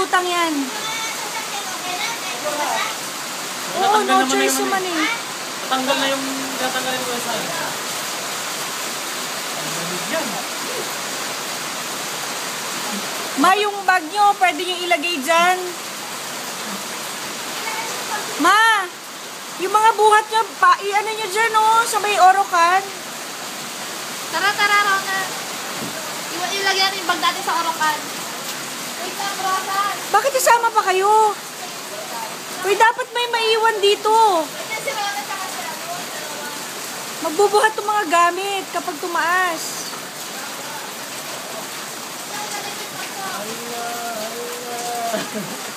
utang yan. Oo, no choice naman eh. Natanggal na yung natanggalin ko sa akin. Ma, yung bag nyo, pwede nyo ilagay dyan. Ma, yung mga buhat nyo, i-ano nyo dyan, oh, sa may Orocan. Tara, Rona. Ilagay natin yung bag natin sa Orocan. Wait lang, Rosan. Bakit isama pa kayo? Uy, dapat may maiwan dito. Si Rona tsaka si Ano. Magbubuhat ng mga gamit kapag tumaas. Allah.